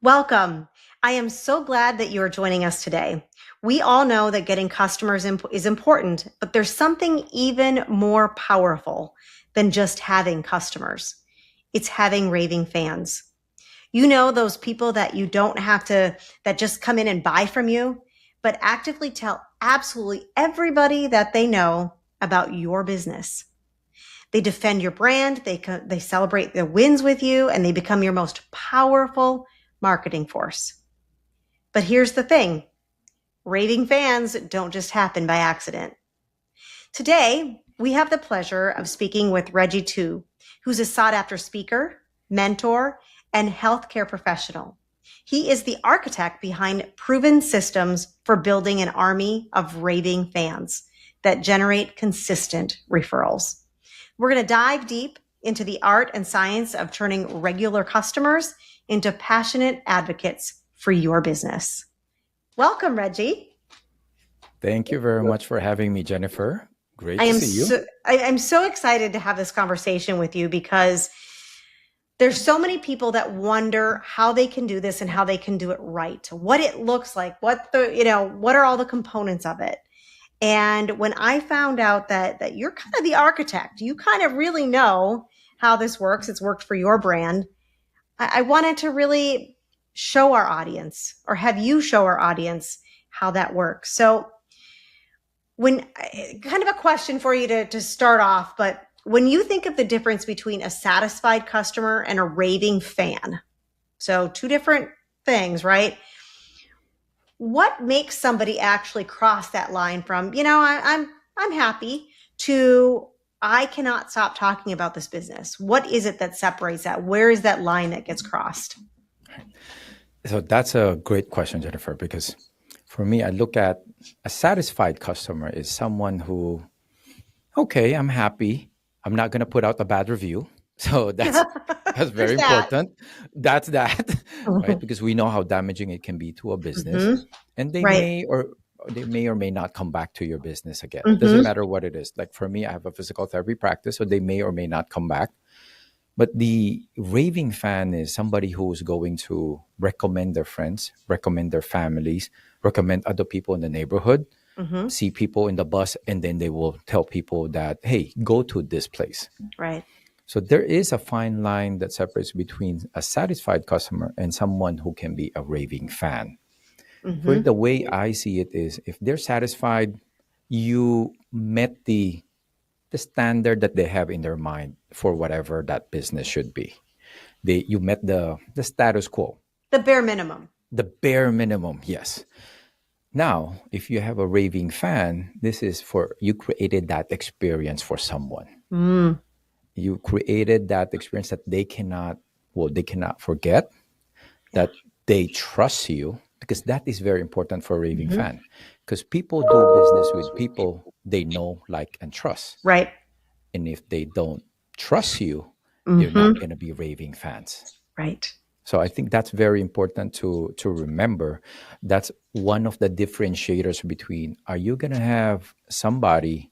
Welcome. I am so glad that you are joining us today. We all know that getting customers is important, but there's something even more powerful than just having customers. It's having raving fans. You know, those people that you don't have to, that just come in and buy from you, but actively tell absolutely everybody that they know about your business. They defend your brand, they celebrate the wins with you, and they become your most powerful marketing force. But here's the thing, raving fans don't just happen by accident. Today, we have the pleasure of speaking with Regie Tiu, who's a sought after speaker, mentor, and healthcare professional. He is the architect behind proven systems for building an army of raving fans that generate consistent referrals. We're going to dive deep into the art and science of turning regular customers into passionate advocates for your business. Welcome, Reggie. Thank you very much for having me, Jennifer. Great to see you. I'm so excited to have this conversation with you because there's so many people that wonder how they can do this and how they can do it right, what it looks like, what are all the components of it. And when I found out that you're kind of the architect, you kind of really know how this works. It's worked for your brand. I wanted to really show our audience, or have you show our audience how that works. So kind of a question for you to start off, but when you think of the difference between a satisfied customer and a raving fan, so two different things, right? What makes somebody actually cross that line from, I'm happy to I cannot stop talking about this business? What is it that separates that? Where is that line that gets crossed? So that's a great question, Jennifer, because for me, I look at a satisfied customer is someone who, okay, I'm happy. I'm not going to put out a bad review. So that's very important. That's that, right? Because we know how damaging it can be to a business, and they may or may not come back to your business again. It doesn't matter what it is. Like for me, I have a physical therapy practice, so they may or may not come back. But the raving fan is somebody who's going to recommend their friends, recommend their families, recommend other people in the neighborhood, see people in the bus, and then they will tell people that, hey, go to this place. Right. So there is a fine line that separates between a satisfied customer and someone who can be a raving fan. For the way I see it is, if they're satisfied, you met the standard that they have in their mind for whatever that business should be. You met the status quo. The bare minimum. The bare minimum, yes. Now, if you have a raving fan, this is for you created that experience for someone. You created that experience that they cannot forget, that they trust you, because that is very important for a raving fan. Because people do business with people they know, like, and trust. Right. And if they don't trust you, they're not going to be raving fans. Right. So I think that's very important to remember. That's one of the differentiators between, are you going to have somebody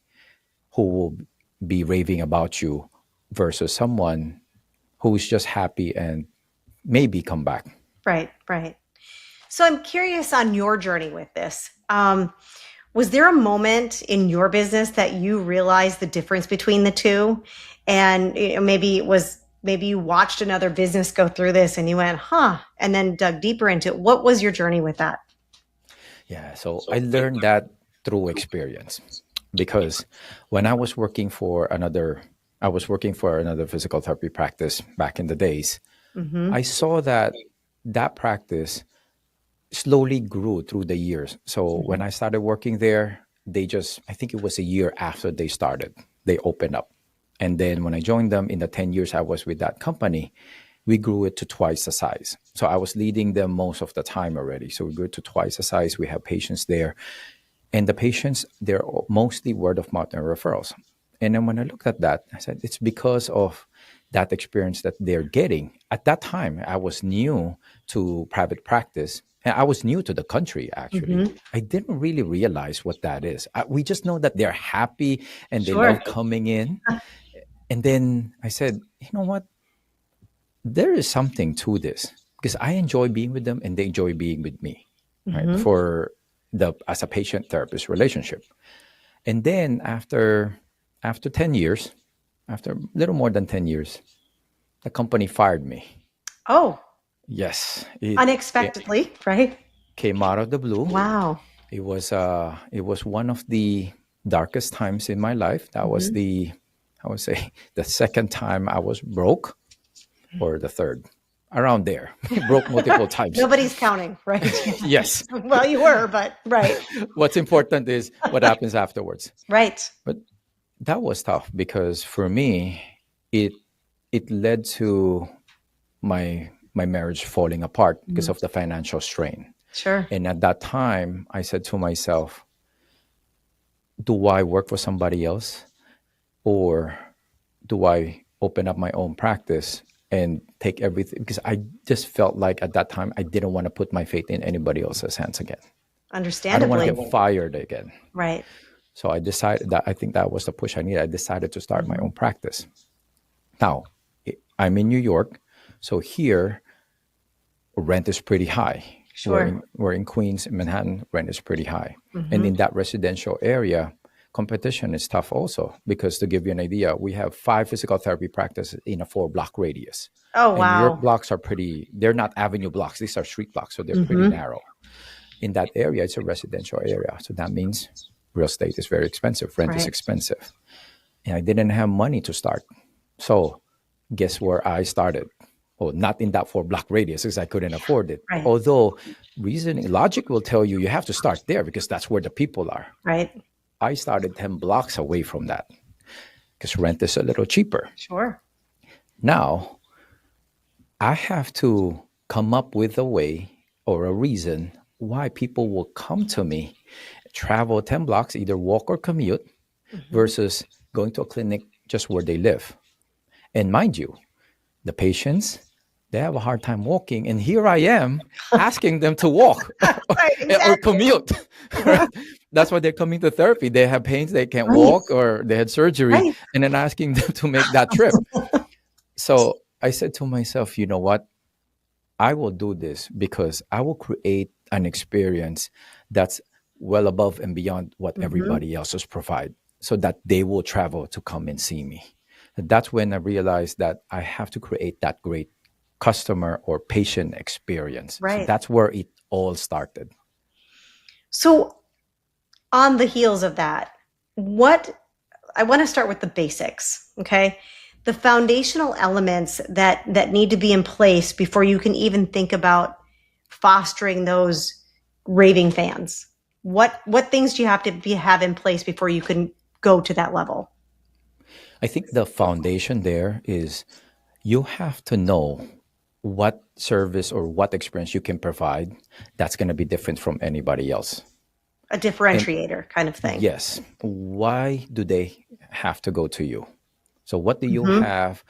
who will be raving about you versus someone who's just happy and maybe come back. Right. So I'm curious on your journey with this. Was there a moment in your business that you realized the difference between the two? And maybe you watched another business go through this and you went, and then dug deeper into it. What was your journey with that? Yeah, so I learned that through experience, because when I was working for another physical therapy practice back in the days, I saw that practice slowly grew through the years. So when I started working there, I think it was a year after they opened up. And then when I joined them in the 10 years I was with that company, we grew it to twice the size. So I was leading them most of the time already. So we grew to twice the size. We have patients there. And the patients, they're mostly word of mouth and referrals. And then when I looked at that, I said, it's because of that experience that they're getting. At that time, I was new to private practice. And I was new to the country, actually. I didn't really realize what that is. We just know that they're happy and they love coming in. And then I said, you know what? There is something to this. because I enjoy being with them and they enjoy being with me, right? Mm-hmm. For the as a patient therapist relationship. And then after 10 years, after a little more than 10 years, the company fired me. Oh, Yes, it unexpectedly, right? came out of the blue. Wow. It was one of the darkest times in my life. That was Mm-hmm. I would say the second time I was broke, or the third, around there. Broke multiple times. Nobody's counting, right? Yes. Well, you were, but right. What's important is what happens afterwards. Right. But that was tough because for me, it it led to my marriage falling apart because Mhm. of the financial strain. Sure. And at that time, I said to myself, do I work for somebody else, or do I open up my own practice and take everything? Because I just felt like at that time, I didn't want to put my faith in anybody else's hands again. I don't want to Understandably. get fired again. Right. So I decided that I think that was the push I needed. I decided to start my Mm-hmm. own practice. Now, I'm in New York. So here, rent is pretty high. Sure. We're in Queens, Manhattan, rent is pretty high. And Mm-hmm. in that residential area, competition is tough also, because to give you an idea, we have 5 physical therapy practices in a 4-block radius. Oh, And New York wow. blocks are they're not avenue blocks, these are street blocks, so they're pretty Mm-hmm. narrow. In that area, it's a residential area. So that means real estate is very expensive, rent is Right. expensive. And I didn't have money to start. So guess where I started? Well, not in that 4-block radius because I couldn't afford it. Right. Although logic will tell you have to start there because that's where the people are. Right. I started 10 blocks away from that because rent is a little cheaper. Sure. Now, I have to come up with a way or a reason why people will come to me, travel 10 blocks, either walk or commute, Mm-hmm. versus going to a clinic just where they live. And mind you, the patients, they have a hard time walking. And here I am asking them to walk Right. or Exactly. commute. Right? That's why they're coming to therapy. They have pains, they can't Right. walk, or they had surgery, Right. and then asking them to make that trip. So I said to myself, you know what? I will do this because I will create an experience that's well above and beyond what Mm-hmm. everybody else has provide, so that they will travel to come and see me. And that's when I realized that I have to create that great customer or patient experience. So Right. that's where it all started. So, on the heels of that, what I want to start with the basics, okay? The foundational elements that need to be in place before you can even think about fostering those raving fans. What things do you have to have in place before you can go to that level? I think the foundation there is you have to know what service or what experience you can provide that's going to be different from anybody else. A differentiator kind of thing. Yes. Why do they have to go to you? So what do you Mm-hmm. have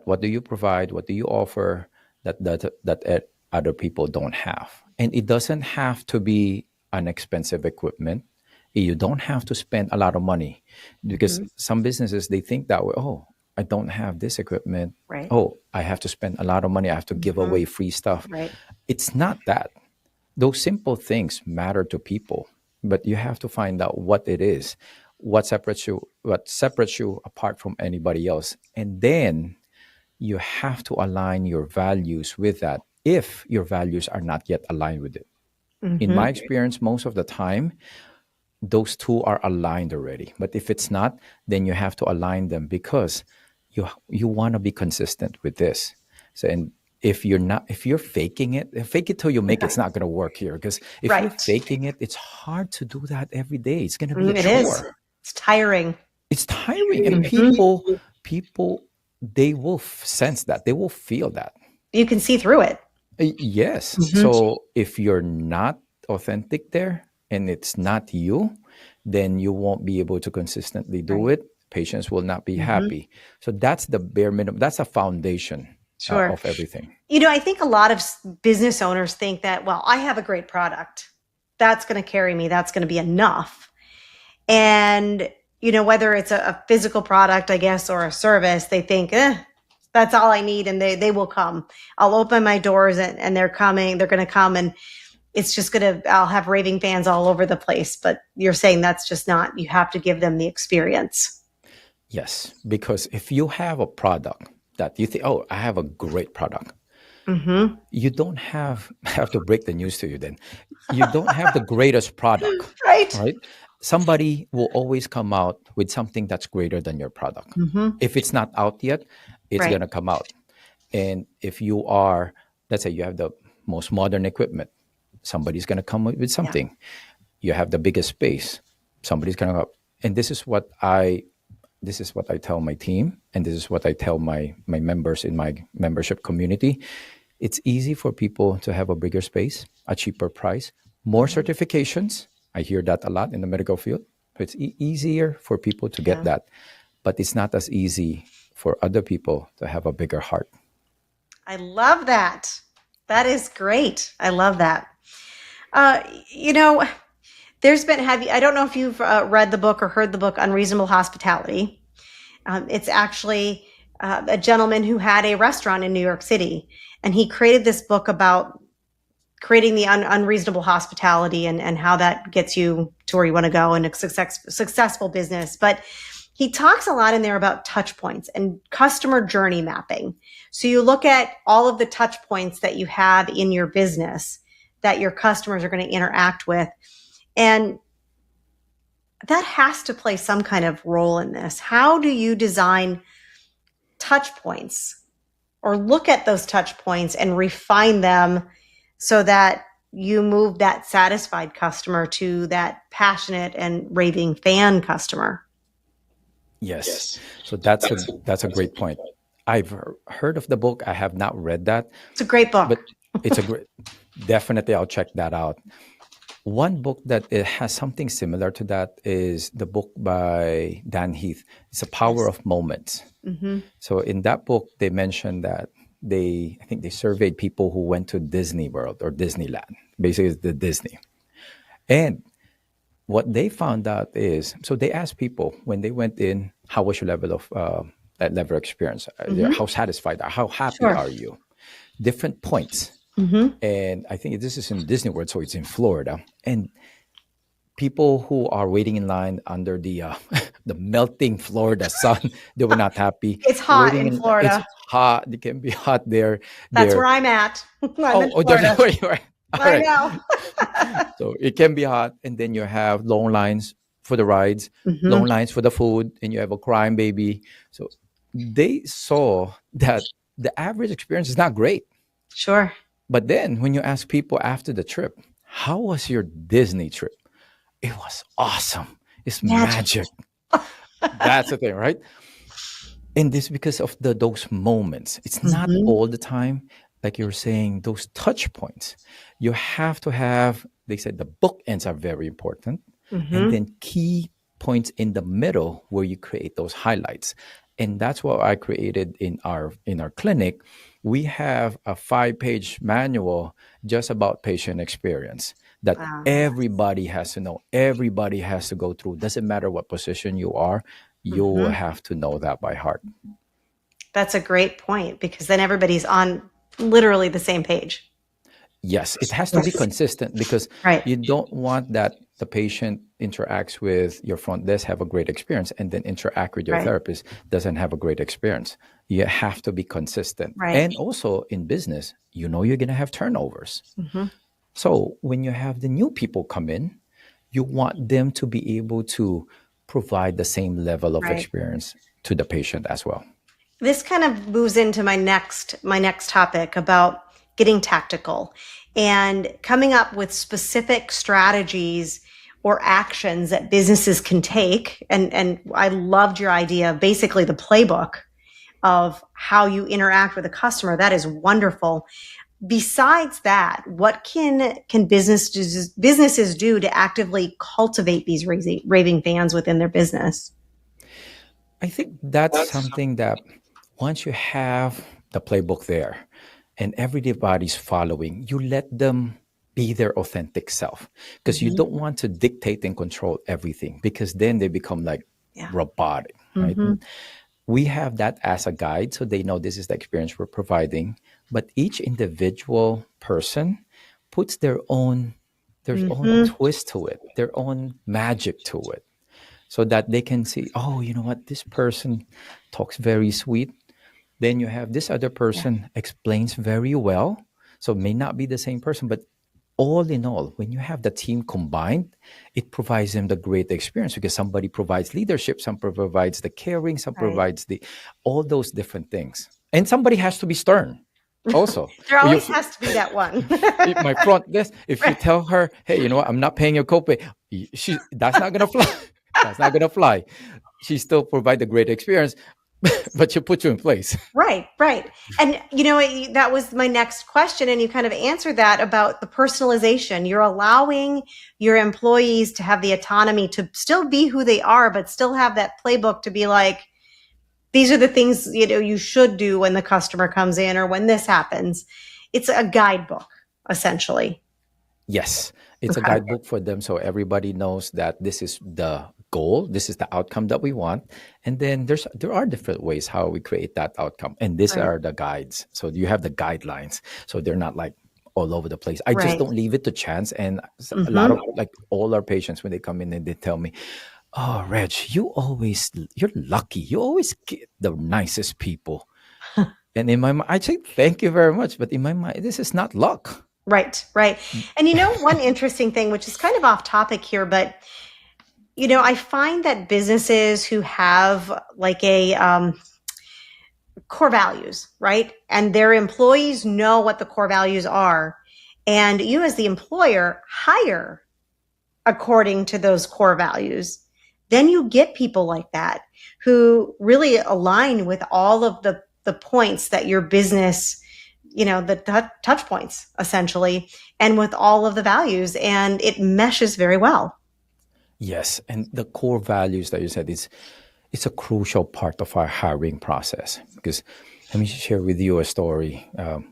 what do you provide? What do you offer that other people don't have? And it doesn't have to be an expensive equipment. You don't have to spend a lot of money, because Mm-hmm. some businesses, they think that way. Oh, I don't have this equipment. Right. Oh, I have to spend a lot of money. I have to give Mm-hmm. away free stuff. Right. It's not that. Those simple things matter to people, but you have to find out what it is, what separates you apart from anybody else. And then you have to align your values with that if your values are not yet aligned with it. In my Mm-hmm. experience, most of the time, those two are aligned already. But if it's not, then you have to align them, because you want to be consistent with this. So, and if you're faking it, fake it till you make it, it's not going to work here. Because if you're Right. faking it, it's hard to do that every day. It's going to be a It is. chore. It's tiring. It's tiring, and Mm-hmm. people, they will sense that. They will feel that. You can see through it. Yes. Mm-hmm. So if you're not authentic there and it's not you, then you won't be able to consistently do Right. it. Patients will not be Mm-hmm. happy. So that's the bare minimum. That's a foundation Sure. of everything. I think a lot of business owners think that, well, I have a great product. That's going to carry me. That's going to be enough. And, whether it's a physical product, I guess, or a service, they think, That's all I need. And they will come. I'll open my doors and they're coming. They're going to come, and it's just I'll have raving fans all over the place. But you're saying that's just not, you have to give them the experience. Yes, because if you have a product that you think, oh, I have a great product, you don't have to break the news to you then. You don't have the greatest product, Right. right? Somebody will always come out with something that's greater than your product. If it's not out yet, it's Right. going to come out. And if you are, let's say you have the most modern equipment, somebody's going to come with something. You have the biggest space, somebody's going to go. And this is what I tell my team, and this is what I tell my members in my membership community. It's easy for people to have a bigger space, a cheaper price, more certifications. I hear that a lot in the medical field. It's easier for people to get that, but it's not as easy for other people to have a bigger heart. I love that. That is great. I love that. There's been, I don't know if you've read the book or heard the book, Unreasonable Hospitality. It's actually a gentleman who had a restaurant in New York City, and he created this book about creating the unreasonable hospitality and how that gets you to where you want to go in a successful business. But he talks a lot in there about touch points and customer journey mapping. So you look at all of the touch points that you have in your business that your customers are going to interact with. And that has to play some kind of role in this. How do you design touch points or look at those touch points and refine them so that you move that satisfied customer to that passionate and raving fan customer? Yes. So that's a great point. I've heard of the book. I have not read that. It's a great book. But it's a great, definitely I'll check that out. One book that it has something similar to that is the book by Dan Heath. It's The Power of Moments. So in that book, they mentioned that I think they surveyed people who went to Disney World or Disneyland, basically the Disney. And what they found out is, so they asked people when they went in, how was your level of that level of experience? How satisfied, how happy are you? Different points. And I think this is in Disney World, so it's in Florida. And people who are waiting in line under the the melting Florida sun, they were not happy. It's hot in Florida. It's hot. It can be hot there. That's where I'm at. I'm in Florida. That's where you are. I know. So it can be hot, and then you have long lines for the rides, long lines for the food, and you have a crying baby. So they saw that the average experience is not great. Sure. But then when you ask people after the trip, how was your Disney trip? It was awesome. It's magic. That's the thing, right? And this because of those moments. It's not all the time. Like you were saying, those touch points. You have to have, they said the bookends are very important. And then key points in the middle where you create those highlights. And that's what I created in our clinic. We have a 5-page manual just about patient experience that everybody has to know. Everybody has to go through. Doesn't matter what position you are, you will have to know that by heart. That's a great point, because then everybody's on literally the same page. Yes, it has to be consistent, because you don't want that the patient interacts with your front desk, have a great experience, and then interact with your therapist, doesn't have a great experience. You have to be consistent. And also in business, you're going to have turnovers. So when you have the new people come in, you want them to be able to provide the same level of experience to the patient as well. This kind of moves into my next topic about getting tactical and coming up with specific strategies or actions that businesses can take. And I loved your idea of basically the playbook of how you interact with a customer. That is wonderful. Besides that, what can businesses do to actively cultivate these raving fans within their business? I think that's something that once you have the playbook there and everybody's following, you let them be their authentic self, because you don't want to dictate and control everything, because then they become like robotic, right? we have that as a guide so they know this is the experience we're providing. But each individual person puts their own Mm-hmm. twist to it, their own magic to it, so that they can see, oh, you know what, this person talks very sweet. Then you have this other Yeah. person explains very well. So it may not be the same person, but all in all, when you have the team combined, it provides them the great experience because somebody provides leadership, some provides the caring, some Right. provides the all those different things. And somebody has to be stern also. There Or you, always has to be that one. my front desk, if you Right. tell her, hey, you know what, I'm not paying your copay, that's not gonna fly. That's not gonna fly. She still provide a great experience, but she'll put you in place. Right, right. And that was my next question, and you kind of answered that about the personalization. You're allowing your employees to have the autonomy to still be who they are, but still have that playbook to be like, these are the things you should do when the customer comes in or when this happens. It's a guidebook, essentially. Yes, it's a Okay. guidebook for them so everybody knows that this is the goal, this is the outcome that we want. And then there are different ways how we create that outcome. And these Right. are the guides. So you have the guidelines. So they're not like all over the place. I just Right. don't leave it to chance. And a lot Mm-hmm. of like all our patients when they come in and they tell me, oh, Reg, you're lucky. You always get the nicest people. And in my mind, I say, thank you very much. But in my mind, this is not luck. Right, right. And one interesting thing, which is kind of off topic here, but I find that businesses who have like a core values, right? And their employees know what the core values are. And you, as the employer, hire according to those core values. Then you get people like that who really align with all of the points that your business, the touch points essentially, and with all of the values. And it meshes very well. Yes, and the core values that you said is it's a crucial part of our hiring process. Because let me share with you a story,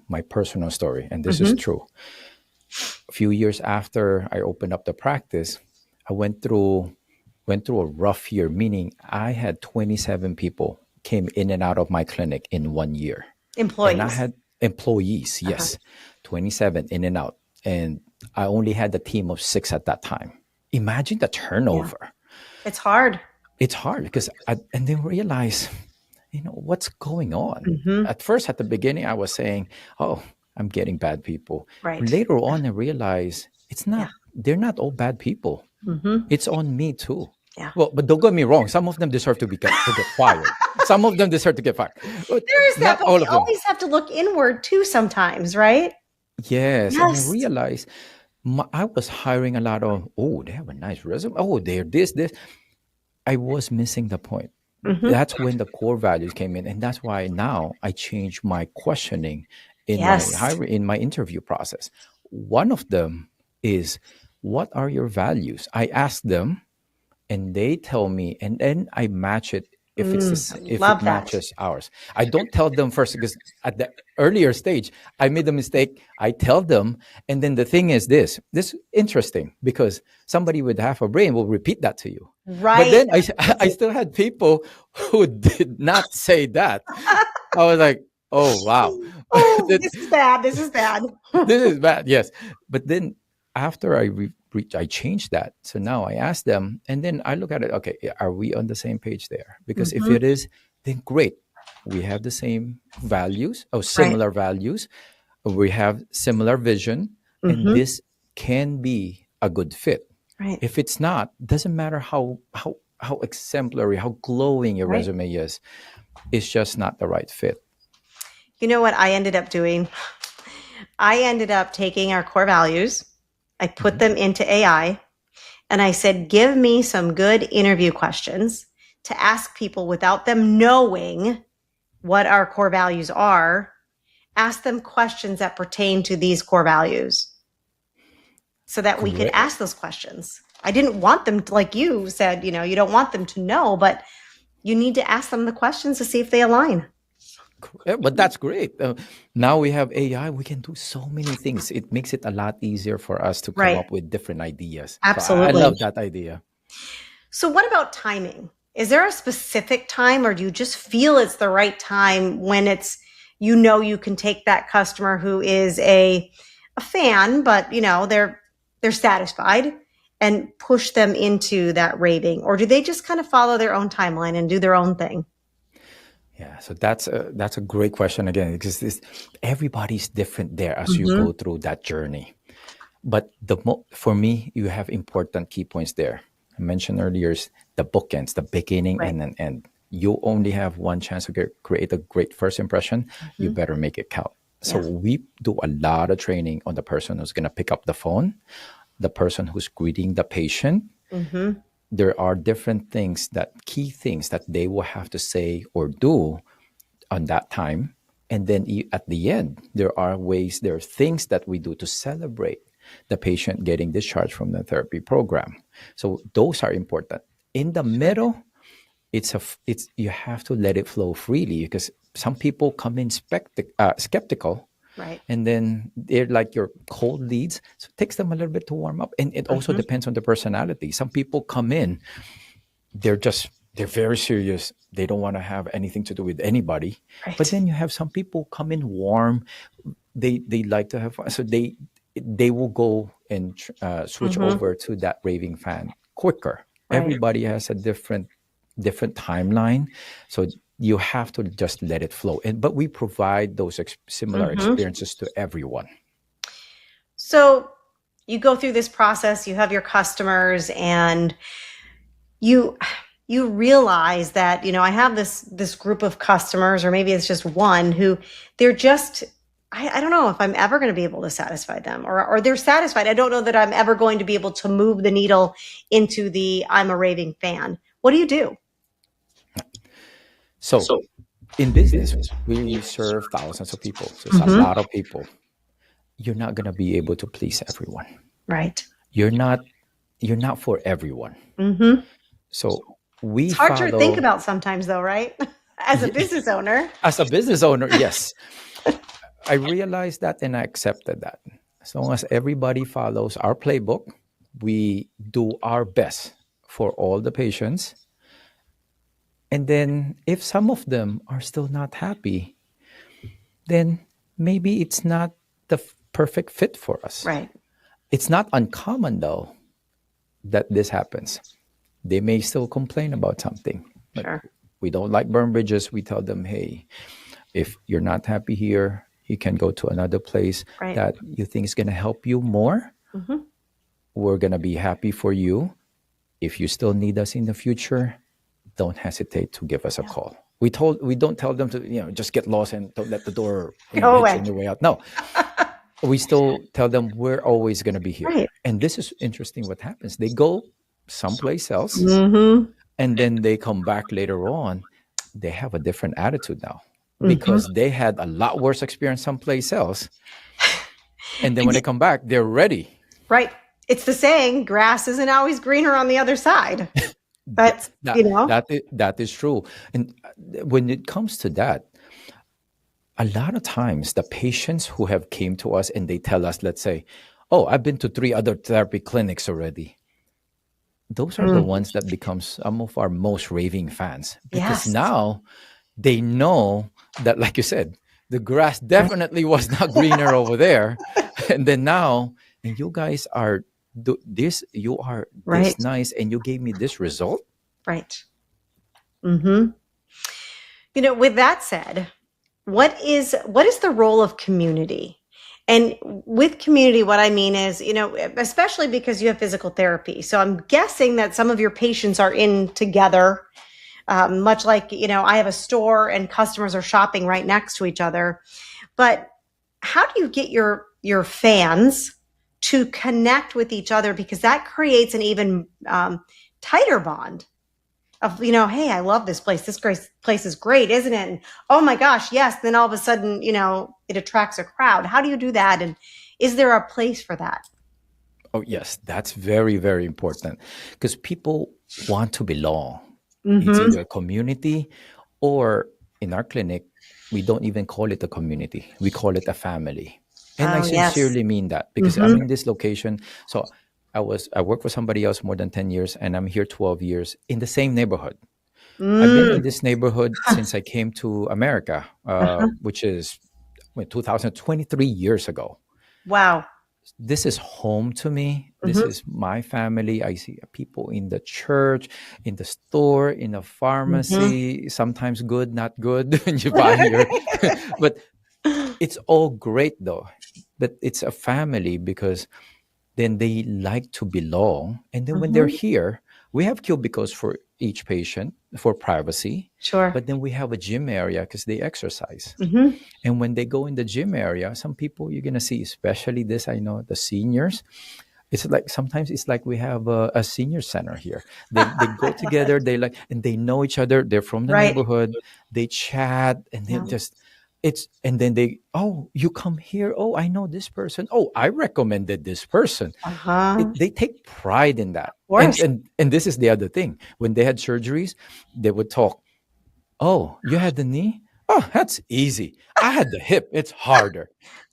my personal story, and this is Mm-hmm. true. A few years after I opened up the practice, I went through a rough year, meaning I had 27 people came in and out of my clinic in 1 year. And I Employees. had employees, Uh-huh. yes, 27 in and out. And I only had a team of 6 at that time. Imagine the Yeah. turnover. It's hard. It's hard because and then realize, what's going on. Mm-hmm. At first, at the beginning, I was saying, oh, I'm getting bad people. Right. Later on, I realized Yeah. they're not all bad people. Mm-hmm. It's on me too. Yeah. Well, but don't get me wrong. Some of them deserve to get fired. Some of them deserve to get fired. But There is that, not but all we of them. always have to look inward too sometimes, right? Yes. And I Yes. realized I was hiring a lot of, oh, they have a nice resume. Oh, they're this. I was missing the point. Mm-hmm. That's when the core values came in. And that's why now I changed my questioning in Yes. in my interview process. One of them is, what are your values? I ask them and they tell me, and then I match it if if it Love that. matches ours. I don't tell them first because at the earlier stage I made the mistake. I tell them, and then the thing is this interesting because somebody with half a brain will repeat that to you. But Right. then I still had people who did not say that. I was like, oh wow, Oh, this is bad. This is bad. this is bad. Yes, but then after I changed that. So now I ask them, and then I look at it. Okay, are we on the same page there? Because if Mm-hmm. it is, then great. We have the same values or Right. similar values. We have similar vision, and Mm-hmm. this can be a good fit. Right. If it's not, doesn't matter how exemplary, how glowing your Right. resume is. It's just not the right fit. You know what I ended up doing? I ended up taking our core values, I put Mhm. them into AI, and I said, give me some good interview questions to ask people without them knowing what our core values are. Ask them questions that pertain to these core values so that we could Great. ask those questions. I didn't want them to, like you said, you don't want them to know, but you need to ask them the questions to see if they align. Yeah, but that's great. Now we have AI. We can do so many things. It makes it a lot easier for us to come Right. up with different ideas. So I Absolutely. love that idea. So what about timing? Is there a specific time, or do you just feel it's the right time when it's, you can take that customer who is a fan, but they're satisfied, and push them into that raving? Or do they just kind of follow their own timeline and do their own thing? Yeah, so that's a great question again, because everybody's different there as you Mm-hmm. go through that journey. But for me, you have important key points there. I mentioned earlier is the bookends, the beginning Right. and an end. You only have one chance to create a great first impression. You Mm-hmm. better make it count. So Yeah. we do a lot of training on the person who's going to pick up the phone, the person who's greeting the patient. Mm-hmm. There are different things, key things that they will have to say or do on that time. And then at the end, there are things that we do to celebrate the patient getting discharged from the therapy program. So those are important. In the Sure. middle, you have to let it flow freely, because some people come in skeptical, Right. and then they're like your cold leads. So it takes them a little bit to warm up. And it also Mm-hmm. depends on the personality. Some people come in, they're very serious. They don't want to have anything to do with anybody. But Right. then you have some people come in warm. They like to have fun. So they will go and switch Mm-hmm. over to that raving fan quicker. Right. Everybody has a different timeline. So you have to just let it flow. But we provide those similar Mm-hmm. experiences to everyone. So you go through this process, you have your customers, and you realize that, I have this group of customers, or maybe it's just one, who they're just, I don't know if I'm ever going to be able to satisfy them, or they're satisfied. I don't know that I'm ever going to be able to move the needle into the I'm a raving fan. What do you do? So in business, we serve thousands of people. So it's a Mm-hmm. lot of people. You're not going to be able to please everyone. Right. You're not for everyone. Mm-hmm. So we It's hard to think follow. about sometimes, though, right? As a business owner. As a business owner, yes, I realized that and I accepted that. As long as everybody follows our playbook, we do our best for all the patients. And then if some of them are still not happy, then maybe it's not the perfect fit for us. Right. It's not uncommon, though, that this happens. They may still complain about something. Like, Sure. we don't like burn bridges. We tell them, hey, if you're not happy here, you can go to another place Right. that you think is going to help you more. Mm-hmm. We're going to be happy for you. If you still need us in the future, don't hesitate to give us a call. We don't tell them to, just get lost and don't let the door Go hit you away. on your way out. No, we still tell them we're always going to be here. Right. And this is interesting what happens. They go someplace else, Mm-hmm. and then they come back later on. They have a different attitude now, Mm-hmm. because they had a lot worse experience someplace else. And then when they come back, they're ready. Right. It's the saying, grass isn't always greener on the other side. But, That is true. And when it comes to that, a lot of times the patients who have came to us and they tell us, let's say, oh, I've been to 3 other therapy clinics already. Those are the ones that become some of our most raving fans, because Yes. now they know that, like you said, the grass definitely was not greener over there. And then now, and you guys are you are Right. this nice, and you gave me this result. Right. Mm-hmm. With that said, what is the role of community? And with community, what I mean is, especially because you have physical therapy. So I'm guessing that some of your patients are in together, much like, I have a store and customers are shopping right next to each other. But how do you get your fans to connect with each other? Because that creates an even tighter bond of, hey, I love this place. This place is great, isn't it? And oh my gosh, yes. Then all of a sudden, it attracts a crowd. How do you do that? And is there a place for that? Oh, yes, that's very, very important, because people want to belong. Mm-hmm. It's either a community, or in our clinic, we don't even call it a community. We call it a family. And I sincerely mean that, because I'm in this location. So I worked for somebody else more than 10 years, and I'm here 12 years in the same neighborhood. I've been Mm. in this neighborhood since I came to America, Uh-huh. which is 2023 years ago. Wow. This is home to me. This Hmm. is my family. I see people in the church, in the store, in a Hmm. pharmacy, sometimes good, not good when you buy your, but it's all great though. But it's a family because then they like to belong. And then when they're Hmm. here, we have cubicles for each patient for privacy, Sure. but then we have a gym area because they exercise. Hmm. And when they go in the gym area, some people you're gonna see, especially this, I know the seniors. It's like sometimes it's like we have a senior center here. They go I love it. together. They like and they know each other. They're from the Right. neighborhood. They chat and they Yeah. just it's and then they you come here. Oh, I know this person. Oh, I recommended this person. Uh-huh. They take pride in that. Of course. And this is the other thing. When they had surgeries, they would talk. Oh, you had the knee? Oh, that's easy. I had the hip. It's harder.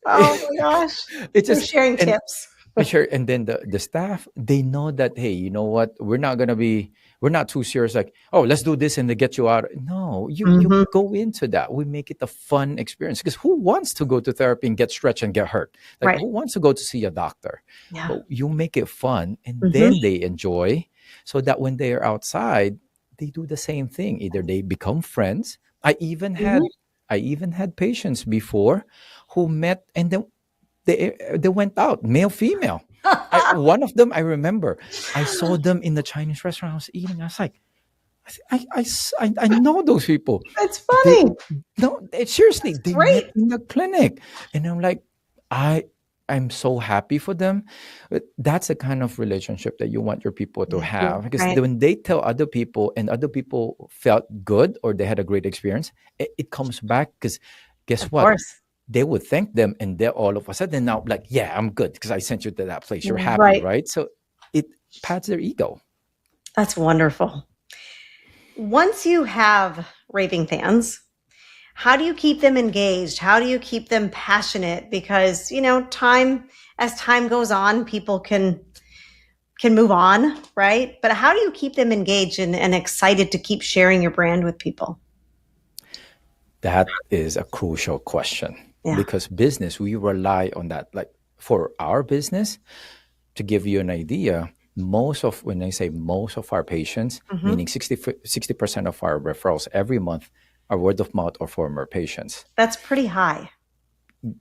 Oh my gosh. It's They're just sharing and tips. sure. And then the staff, they know that, hey, you know what? We're not too serious, like, oh, let's do this and to get you out. No, you Hmm. go into that. We make it a fun experience. Because who wants to go to therapy and get stretched and get hurt? Like Right. who wants to go to see a doctor? Yeah. But you make it fun and Hmm. then they enjoy so that when they are outside, they do the same thing. Either they become friends. Hmm. I even had patients before who met and then they went out, male, female. One of them I remember. I saw them in the Chinese restaurant. I was eating. I was like, I know those people. That's They funny. no, seriously, That's they met great. in the clinic, and I'm like, I I'm so happy for them. But that's the kind of relationship that you want your people to Yeah. Yeah. have because Right. when they tell other people and other people felt good or they had a great experience, it comes back because guess Of what? course. They would thank them and they're all of a sudden now like, yeah, I'm good because I sent you to that place. You're happy, Right. right? So it pats their ego. That's wonderful. Once you have raving fans, how do you keep them engaged? How do you keep them passionate? Because, as time goes on, people can move on, right? But how do you keep them engaged and excited to keep sharing your brand with people? That is a crucial question Yeah. because business, we rely on that. Like for our business, to give you an idea, when I say most of our patients, Hmm. meaning 60% of our referrals every month are word of mouth or former patients. That's pretty high.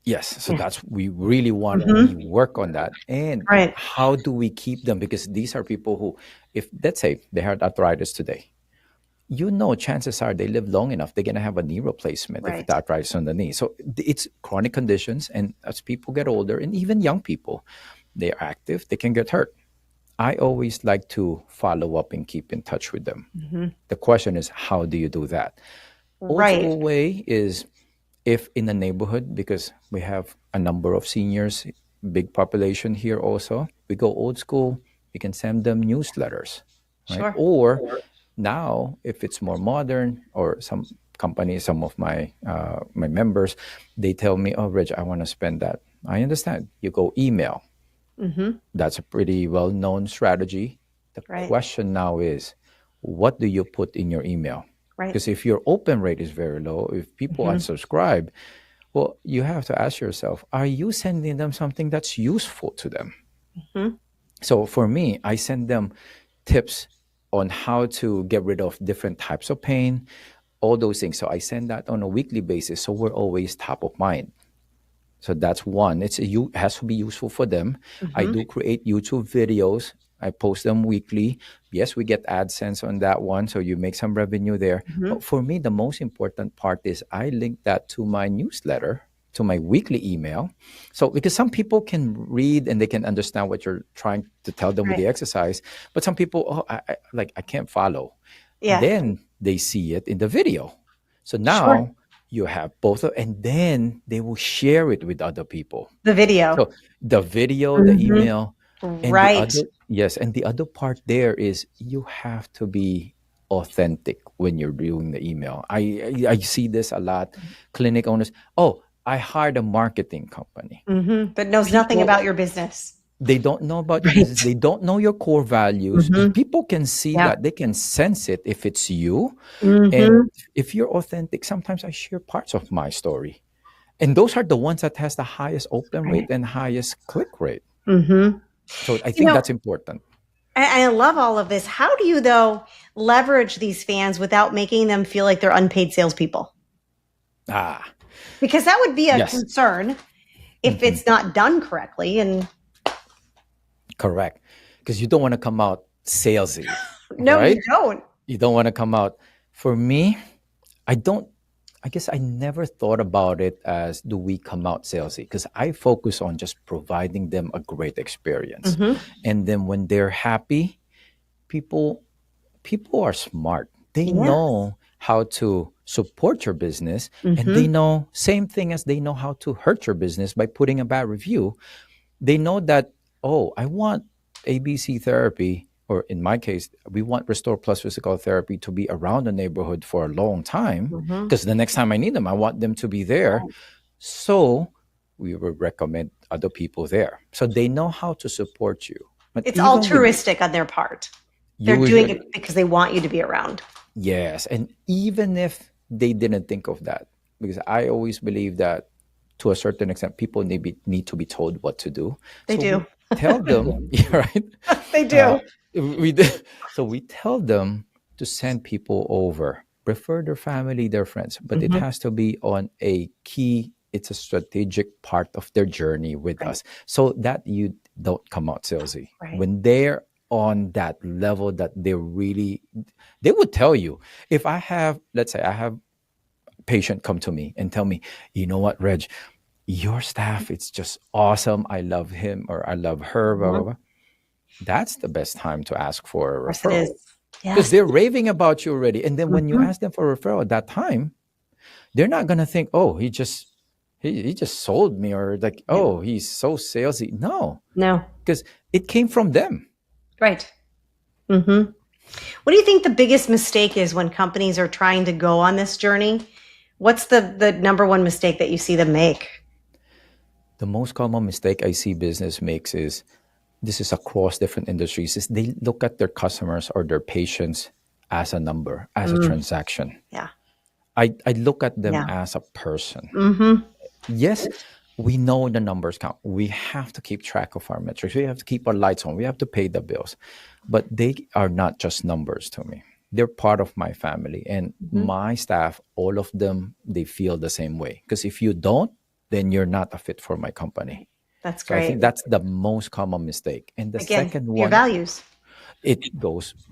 Yes, so Yeah. we really want we Hmm. work on that. And Right. how do we keep them? Because these are people who, if let's say they had arthritis today, chances are they live long enough, they're gonna have a knee replacement if Right. the arthritis on the knee. So it's chronic conditions, and as people get older, and even young people, they're active, they can get hurt. I always like to follow up and keep in touch with them. Hmm. The question is, how do you do that? Old Right. school way is if in the neighborhood, because we have a number of seniors, big population here also, we go old school, we can send them newsletters, right? Sure. Or now, if it's more modern, or some companies, some of my members, they tell me, "Oh, Reg, I want to spend that." I understand. You go email. Hmm. That's a pretty well-known strategy. The Right. question now is, what do you put in your email? Right. Because if your open rate is very low, if people Hmm. unsubscribe, well, you have to ask yourself, are you sending them something that's useful to them? Hmm. So for me, I send them tips on how to get rid of different types of pain, all those things. So I send that on a weekly basis. So we're always top of mind. So that's one. Has to be useful for them. I Hmm. do create YouTube videos. I post them weekly. Yes, we get AdSense on that one, so you make some revenue there. Hmm. But for me, the most important part is I link that to my newsletter, to my weekly email. So because some people can read and they can understand what you're trying to tell them with Right. the exercise, but some people, I can't follow. Yeah. Then they see it in the video. So Sure. now you have both, and then they will share it with other people. The video. So the video, the Hmm. email, and Right. the other part there is you have to be authentic when you're doing the email. I see this a lot. Clinic owners, oh, I hired a marketing company. Hmm. But knows nothing People about your business. They don't know about your business. Right. They don't know your core values. And Mm-hmm. people can see Yeah. that. They can sense it if it's you. And Mm-hmm. if you're authentic, sometimes I share parts of my story. And those are the ones that has the highest open rate Right. and highest click rate. Mm-hmm. So I You think know, that's important. I love all of this. How do you, though, leverage these fans without making them feel like they're unpaid salespeople? Ah, Because that would be a yes. concern if Hmm. it's not done correctly. And Correct. Because you don't want to come out salesy, no, you right? don't. You don't want to come out. For me, I don't, I guess I never thought about it as do we come out salesy? Because I focus on just providing them a great experience. Mm-hmm. And then when they're happy, people people are smart. They Yeah. know how to support your business, and they Mm-hmm. know same thing as they know how to hurt your business by putting a bad review. They know that, oh, I want ABC therapy, or in my case, we want Restore Plus Physical Therapy to be around the neighborhood for a long time, Mm-hmm. because the next time I need them, I want them to be there. So we will recommend other people there. So they know how to support you. But It's even with altruistic on their part. They're doing usually, it because they want you to be around. yes. And even if they didn't think of that, because I always believe that to a certain extent, people need to be told what to do. They So do. we tell them, yeah, right? They Uh, do. we do, so we tell them to send people over, refer their family, their friends, but it Mm-hmm. has to be on a key. It's a strategic part of their journey with Right. us, so that you don't come out salesy Right. when they're on that level that they would tell you. If I have, let's say I have a patient come to me and tell me, you know what, Reg, your staff, it's just awesome, I love him or I love her, blah Mm-hmm. blah Of blah. That's the best time to ask for a course it is. referral, because Yes. they're raving about you already. And then when you Mm-hmm. ask them for a referral at that time, they're not gonna think, oh, he just sold me, or like, Right. oh, he's so salesy. No, No. because it came from them. Right. Mm-hmm. What do you think the biggest mistake is when companies are trying to go on this journey? What's the number one mistake that you see them make? The most common mistake I see business makes is, this is across different industries, is they look at their customers or their patients as a number, as a Mm. transaction. Yeah. I look at them Yeah. as a person. Mm-hmm. Yes, we know the numbers count. We have to keep track of our metrics. We have to keep our lights on. We have to pay the bills. But they are not just numbers to me. They're part of my family. And Mm-hmm. my staff, all of them, they feel the same way. Because if you don't, then you're not a fit for my company. That's So I great. think that's the most common mistake. And the Again, second your one, values. it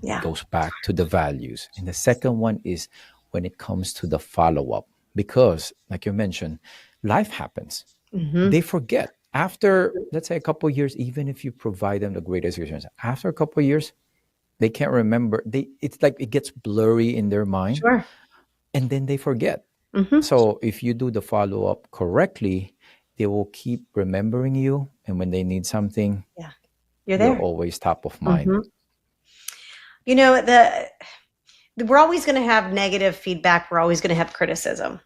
Yeah. goes back to the values. And the second one is when it comes to the follow-up. Because like you mentioned, life happens. Mm-hmm. They forget. After, let's say, a couple of years, even if you provide them the greatest experience, after a couple of years, they can't remember. It's like it gets blurry in their mind, Sure. and then they forget. Mm-hmm. So if you do the follow-up correctly, they will keep remembering you. And when they need something, Yeah. You're you're there. always top of mind. Mm-hmm. You know, we're always going to have negative feedback. We're always going to have criticism.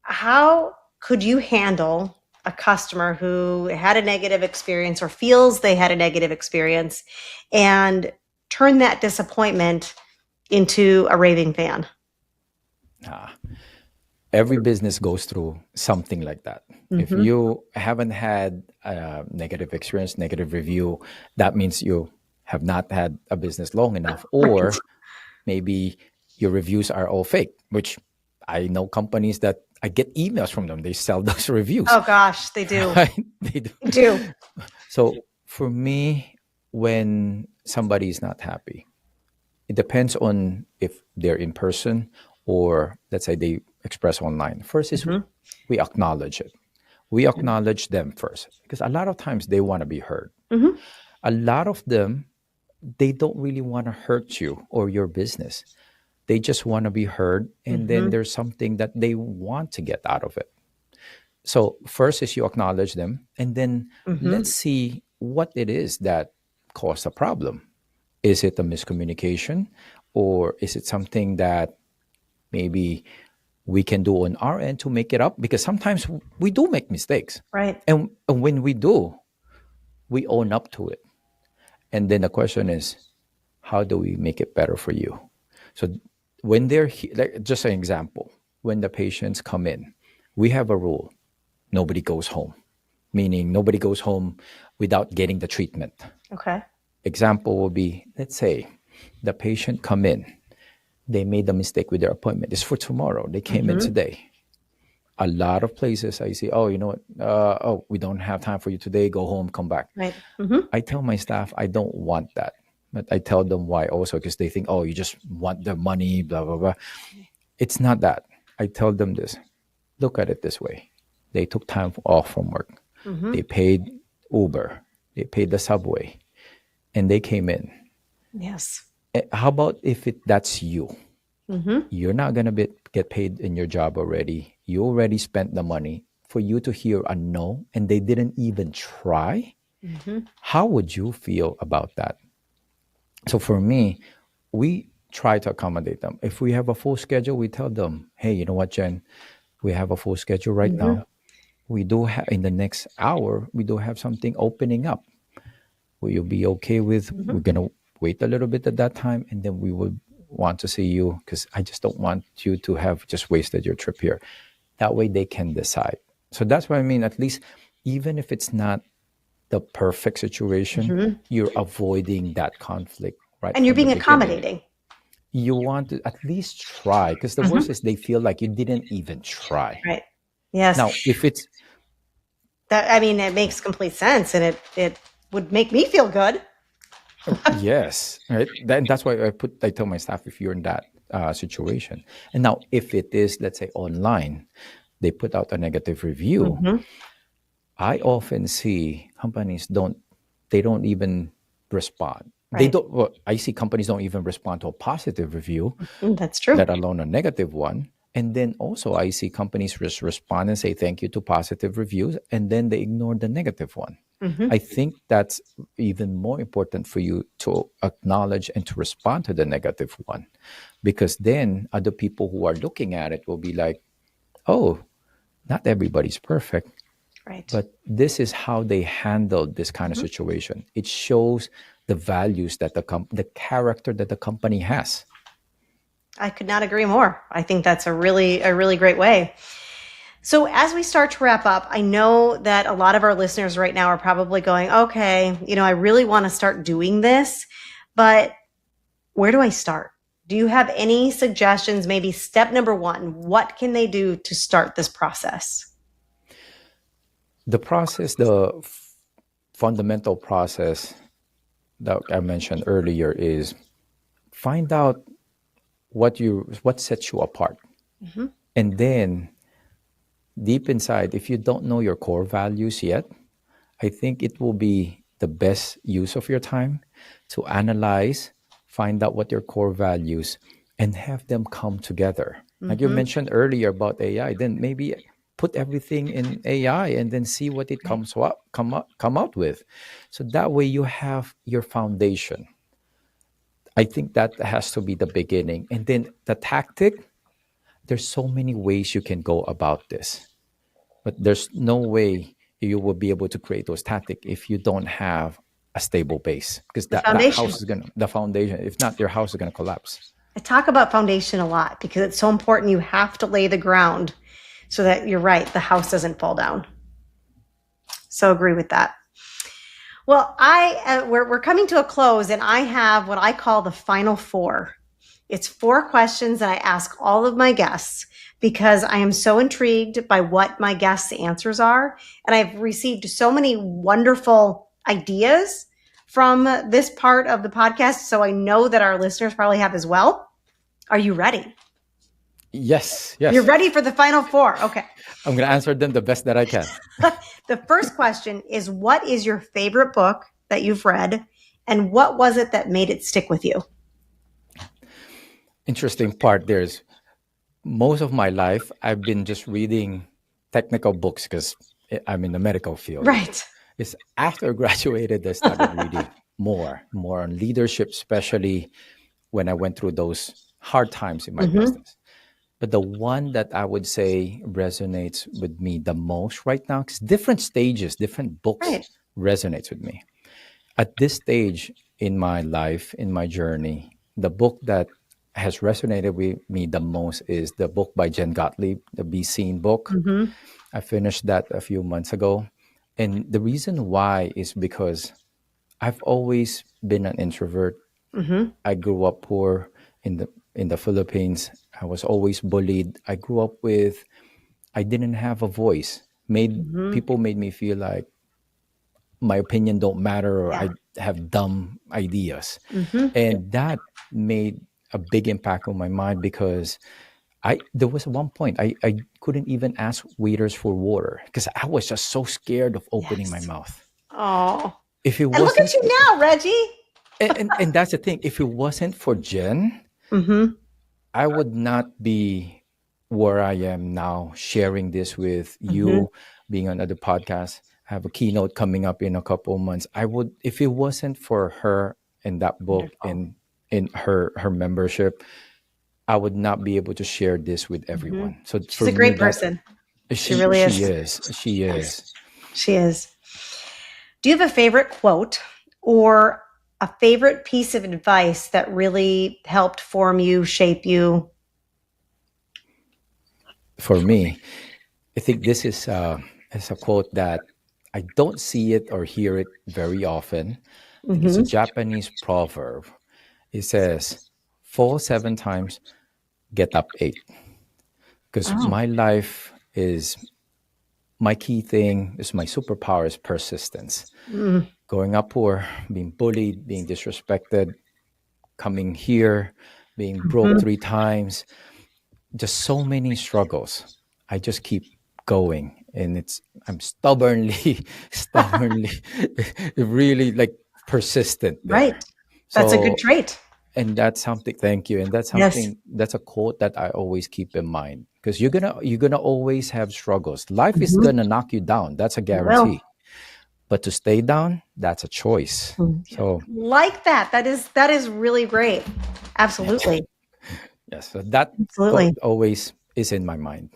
How could you handle a customer who had a negative experience or feels they had a negative experience and turn that disappointment into a raving fan? Ah, every business goes through something like that. If Mm-hmm. you haven't had a negative experience, negative review, that means you have not had a business long enough, Right. or maybe your reviews are all fake, which I know companies that I get emails from them. They sell those reviews, Oh gosh, they do. right? They do. They do. So for me, when somebody is not happy, it depends on if they're in person or let's say they express online. First is Mm-hmm. we acknowledge it. We acknowledge them first because a lot of times they want to be heard. Mm-hmm. A lot of them, they don't really want to hurt you or your business. They just want to be heard. And then Mm-hmm. there's something that they want to get out of it. So, first is you acknowledge them, and then Mm-hmm. let's see what it is that caused a problem. Is it a miscommunication, or is it something that maybe we can do on our end to make it up? Because sometimes we do make mistakes. Right. And when we do, we own up to it. And then the question is, how do we make it better for you? So when like, just an example, when the patients come in, we have a rule: nobody goes home, meaning nobody goes home without getting the treatment. Okay. Example will be, let's say the patient come in, they made a mistake with their appointment. It's for tomorrow. They came in today. A lot of places I see, oh, you know what? We don't have time for you today. Go home, come back. Right. I tell my staff, I don't want that. But I tell them why also, because they think, oh, you just want the money, blah, blah, blah. It's not that. I tell them this. Look at it this way. They took time off from work. They paid Uber. They paid the subway. And they came in. Yes. How about if that's you? You're not going to get paid in your job already. You already spent the money. For you to hear a no, and they didn't even try, how would you feel about that? So for me, we try to accommodate them. If we have a full schedule, we tell them, hey, you know what, Jen? We have a full schedule right now. We do have, in the next hour, we do have something opening up. Will you be okay with, we're going to wait a little bit at that time, and then we will want to see you, because I just don't want you to have just wasted your trip here. That way they can decide. So that's what I mean. At least, even if it's not the perfect situation, you're avoiding that conflict, right? And you're from the being beginning. accommodating. You want to at least try, because the worst is they feel like you didn't even try. Right. Yes. Now, if it's that, I mean, it makes complete sense, and it would make me feel good. yes, right. That's why I tell my staff, if you're in that situation, and now if it is, let's say, online, they put out a negative review. I often see companies don't even respond. Right. They don't. Well, I see companies don't even respond to a positive review, That's true. let alone a negative one. And then also I see companies just respond and say thank you to positive reviews, and then they ignore the negative one. I think that's even more important for you to acknowledge and to respond to the negative one, because then other people who are looking at it will be like, oh, not everybody's perfect. Right. But this is how they handled this kind of situation. It shows the values that the character that the company has. I could not agree more. I think that's a really great way. So as we start to wrap up, I know that a lot of our listeners right now are probably going, okay, I really want to start doing this, but where do I start? Do you have any suggestions? Maybe step number 1, what can they do to start this process? The process, the fundamental process that I mentioned earlier is find out what sets you apart. And then deep inside, if you don't know your core values yet, I think it will be the best use of your time to analyze, find out what your core values, and have them come together. Like you mentioned earlier about AI, then maybe put everything in AI and then see what it come out with. So that way you have your foundation. I think that has to be the beginning. And then the tactic, there's so many ways you can go about this. But there's no way you will be able to create those tactics if you don't have a stable base. Because that house is the foundation. If not, your house is going to collapse. I talk about foundation a lot because it's so important. You have to lay the ground so that, you're right, the house doesn't fall down. So agree with that. Well, we're coming to a close, and I have what I call the final 4. It's 4 questions that I ask all of my guests because I am so intrigued by what my guests' answers are. And I've received so many wonderful ideas from this part of the podcast. So I know that our listeners probably have as well. Are you ready? Yes. You're ready for the final 4. Okay. I'm going to answer them the best that I can. The first question is, what is your favorite book that you've read? And what was it that made it stick with you? Interesting part, there's most of my life, I've been just reading technical books because I'm in the medical field. Right. It's after I graduated, I started reading more on leadership, especially when I went through those hard times in my business. But the one that I would say resonates with me the most right now, because different stages, different books, resonates with me. At this stage in my life, in my journey, the book that has resonated with me the most is the book by Jen Gottlieb, the Be Seen book. Mm-hmm. I finished that a few months ago. And the reason why is because I've always been an introvert. Mm-hmm. I grew up poor in the Philippines. I was always bullied. I grew up with I didn't have a voice. Made Mm-hmm. People made me feel like my opinion don't matter or Yeah. I have dumb ideas. Mm-hmm. And that made a big impact on my mind because I there was one point I couldn't even ask waiters for water because I was just so scared of opening my Yes. mouth. Oh. If it And look at wasn't you now, Reggie. and that's the thing, if it wasn't for Jen, Mm-hmm. I would not be where I am now, sharing this with Mm-hmm. you, being on other podcasts. I have a keynote coming up in a couple of months. I would, if it wasn't for her and that book Wonderful. and in her membership, I would not be able to share this with Mm-hmm. everyone. So She's for a me, great that person. She really is. she is. Yes, she is. Do you have a favorite quote or a favorite piece of advice that really helped form you, shape you? For me, I think this is a quote that I don't see it or hear it very often. I think it's a Mm-hmm. Japanese proverb. It says, fall 7 times, get up 8. Because Oh. my life is my key thing, is my superpower is persistence. Mm-hmm. Growing up poor, being bullied, being disrespected, coming here, being broke 3 times, just so many struggles. I just keep going. And I'm stubbornly, stubbornly, really like persistent Right. there. That's a good So trait. and that's something, thank you, and that's Yes. something, that's a quote that I always keep in mind because you're gonna always have struggles. Life is Mm-hmm. gonna knock you down, that's a It will. guarantee, but to stay down, that's a choice. So Like that. That is really great. yes, Absolutely. yes, so that quote Absolutely. always is in my mind.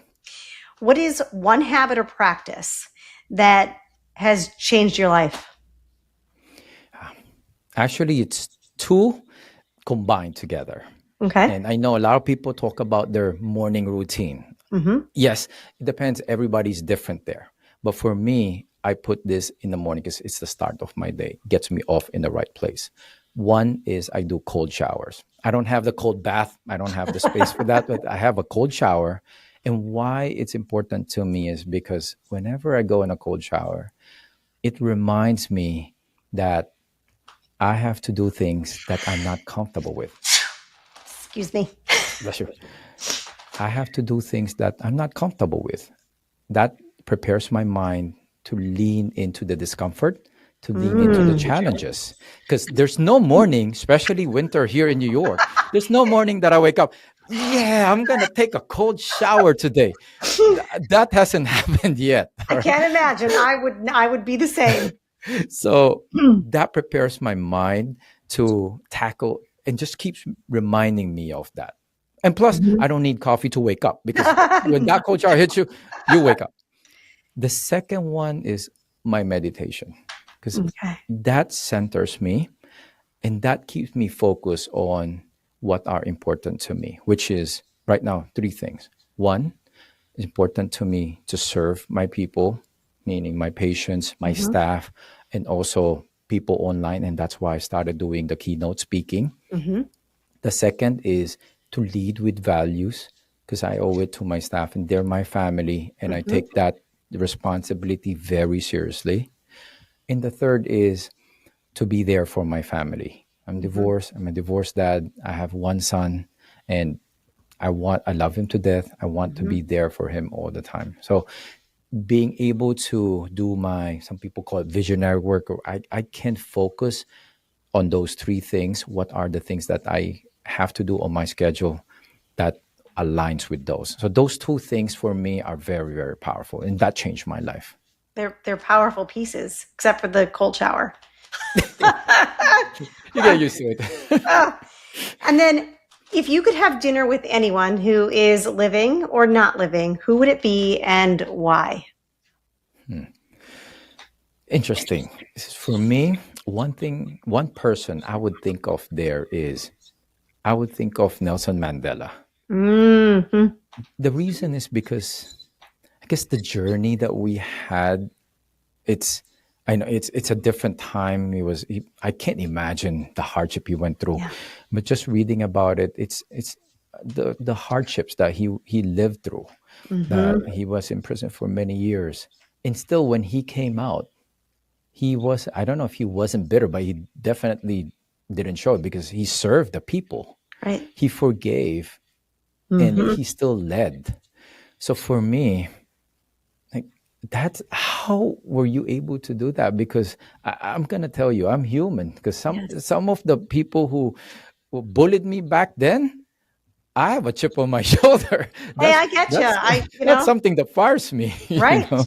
What is one habit or practice that has changed your life? Actually, it's two combined together. Okay. And I know a lot of people talk about their morning routine. Mm-hmm. Yes, it depends. Everybody's different there. But for me, I put this in the morning because it's the start of my day, gets me off in the right place. One is I do cold showers. I don't have the cold bath. I don't have the space for that, but I have a cold shower. And why it's important to me is because whenever I go in a cold shower, it reminds me that I have to do things that I'm not comfortable with. Excuse me. Bless you. I have to do things that I'm not comfortable with. That prepares my mind to lean into the discomfort, to lean into the Mm. challenges. Because there's no morning, especially winter here in New York, there's no morning that I wake up, yeah, I'm going to take a cold shower today. That hasn't happened yet. I All right. can't imagine. I would be the same. So that prepares my mind to tackle and just keeps reminding me of that. And plus, I don't need coffee to wake up because when that cold shower hits you, you wake up. The second one is my meditation because Okay. that centers me and that keeps me focused on what are important to me, which is right now 3 things. One, it's important to me to serve my people, meaning my patients, my Mm-hmm. staff, and also people online. And that's why I started doing the keynote speaking. Mm-hmm. The second is to lead with values because I owe it to my staff and they're my family. And I Mm-hmm. take that responsibility very seriously. And the third is to be there for my family. I'm Mm-hmm. divorced. I'm a divorced dad. I have one son and I love him to death. I want to Mm-hmm. be there for him all the time. So being able to do some people call it visionary work, or I can focus on those 3 things. What are the things that I have to do on my schedule that aligns with those? So those 2 things for me are very, very powerful. And that changed my life. They're powerful pieces, except for the cold shower. You get used to it. And then, if you could have dinner with anyone who is living or not living, who would it be and why? Interesting. For me, one person I would think of there is I would think of Nelson Mandela. Hmm. The reason is because I guess the journey that we had, it's I know it's a different time. I can't imagine the hardship he went through, Yeah. but just reading about it, it's the hardships that he lived through, that Hmm. he was in prison for many years. And still when he came out, he was, I don't know if he wasn't bitter, but he definitely didn't show it because he served the people. Right. He forgave and Hmm. he still led. So for me, like, that's how were you able to do that? Because I'm gonna tell you, I'm human. Because Yes. some of the people who bullied me back then, I have a chip on my shoulder. Hey, That's I get you. that's I, that's something that fires me. right. You know.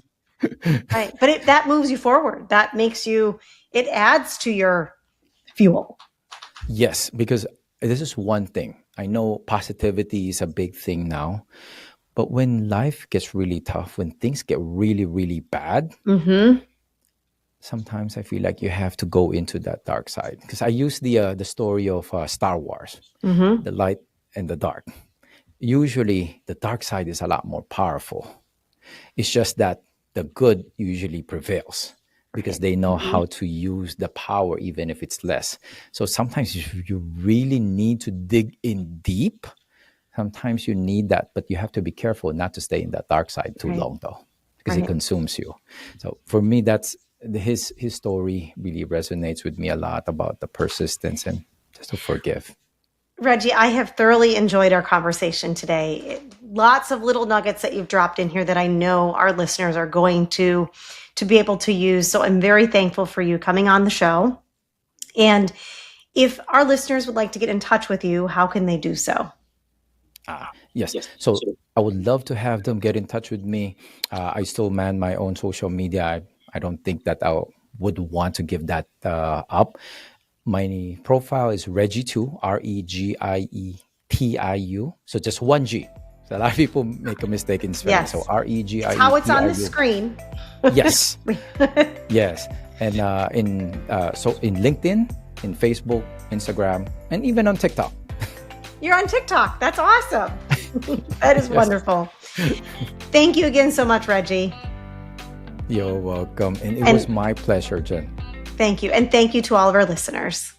Right. But that moves you forward. That makes you, it adds to your fuel. Yes, because this is one thing. I know positivity is a big thing now, but when life gets really tough, when things get really, really bad, Hmm. sometimes I feel like you have to go into that dark side. Because I use the story of Star Wars, Hmm. the light and the dark. Usually, the dark side is a lot more powerful. It's just that the good usually prevails because Right. they know how to use the power, even if it's less. So sometimes you really need to dig in deep. Sometimes you need that, but you have to be careful not to stay in that dark side too Right. long, though, because it Right. consumes you. So for me, that's his story really resonates with me a lot about the persistence and just to forgive. Reggie, I have thoroughly enjoyed our conversation today. Lots of little nuggets that you've dropped in here that I know our listeners are going to be able to use. So I'm very thankful for you coming on the show. And if our listeners would like to get in touch with you, how can they do so? Yes. So I would love to have them get in touch with me. I still man my own social media. I don't think that I would want to give that up. My profile is Regie Tiu, RegieTiu. So just one G. So a lot of people make a mistake in spelling. So Yes. It's how it's on the Regietiu. screen. Yes. Yes. And in LinkedIn, in Facebook, Instagram, and even on TikTok. You're on TikTok. That's awesome. That is Yes. wonderful. Thank you again so much, Reggie. You're welcome. And it was my pleasure, Jen. Thank you. And thank you to all of our listeners.